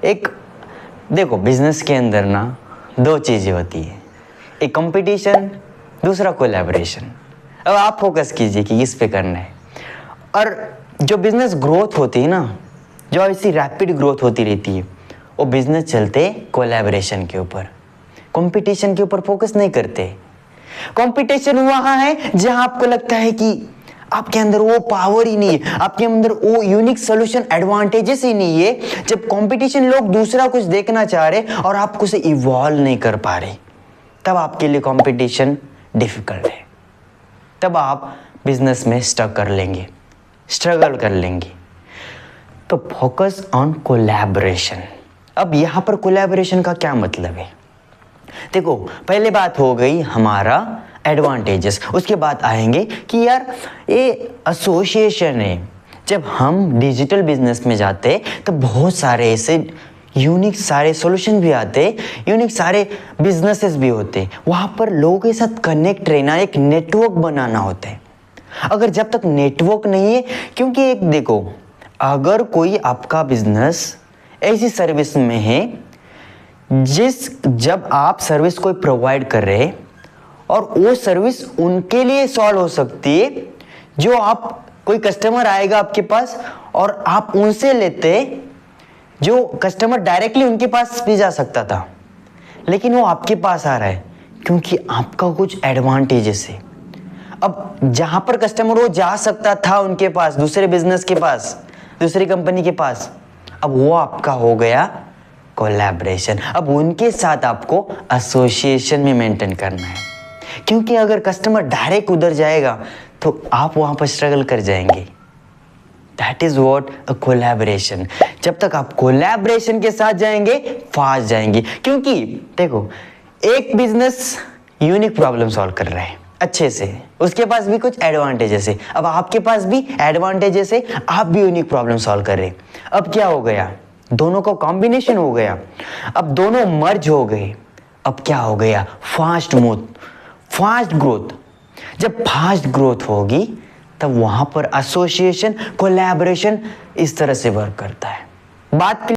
एक देखो बिजनेस के अंदर ना दो चीज़ें होती है, एक कंपटीशन, दूसरा कोलैबोरेशन। अब आप फोकस कीजिए कि किस पे करना है। और जो बिजनेस ग्रोथ होती है ना, जो ऐसी रैपिड ग्रोथ होती रहती है, वो बिजनेस चलते कोलैबोरेशन के ऊपर, कंपटीशन के ऊपर फोकस नहीं करते। कंपटीशन वहाँ है जहाँ आपको लगता है कि आपके अंदर वो पावर ही नहीं है, आपके अंदर वो यूनिक सोल्यूशन एडवांटेजेस ही नहीं है। जब कंपटीशन लोग दूसरा कुछ देखना चाह रहे और आप उसे इवॉल्व नहीं कर पा रहे, तब आपके लिए कंपटीशन डिफिकल्ट है, तब आप बिजनेस में स्ट्रगल कर लेंगे। तो फोकस ऑन कोलैबोरेशन। अब यहाँ पर कोलैबोरेशन का क्या मतलब है? देखो, पहले बात हो गई हमारा एडवांटेजेस, उसके बाद आएंगे कि यार ये एसोसिएशन है। जब हम डिजिटल बिजनेस में जाते तो बहुत सारे ऐसे यूनिक सारे सॉल्यूशन भी आते, यूनिक सारे बिजनेसेस भी होते। वहाँ पर लोगों के साथ कनेक्ट रहना, एक नेटवर्क बनाना होता है। अगर जब तक नेटवर्क नहीं है, क्योंकि एक देखो, अगर कोई आपका बिजनेस ऐसी सर्विस में है जब आप सर्विस कोई प्रोवाइड कर रहे और वो सर्विस उनके लिए सॉल्व हो सकती है, जो आप कोई कस्टमर आएगा आपके पास और आप उनसे लेते, जो कस्टमर डायरेक्टली उनके पास भी जा सकता था, लेकिन वो आपके पास आ रहा है क्योंकि आपका कुछ एडवांटेजेस है। अब जहां पर कस्टमर वो जा सकता था उनके पास, दूसरे बिजनेस के पास, दूसरी कंपनी के पास, अब वो आपका हो गया कोलैबोरेशन। अब उनके साथ आपको एसोसिएशन में मेंटेन करना है, क्योंकि अगर कस्टमर डायरेक्ट उधर जाएगा तो आप वहां पर स्ट्रगल कर जाएंगे। That is what a collaboration. जब तक आप कोलैबोरेशन के साथ जाएंगे, फास्ट जाएंगे। क्योंकि देखो, एक बिजनेस यूनिक प्रॉब्लम सॉल्व कर रहा है अच्छे से, उसके पास भी कुछ एडवांटेजेस है। अब आपके पास भी एडवांटेजेस है, आप भी यूनिक प्रॉब्लम सॉल्व कर रहे हैं। अब क्या हो गया? दोनों का कॉम्बिनेशन हो गया, अब दोनों मर्ज हो गए। अब क्या हो गया? Fast growth. जब फास्ट ग्रोथ होगी तब वहां पर एसोसिएशन, कोलैबोरेशन इस तरह से वर्क करता है। बात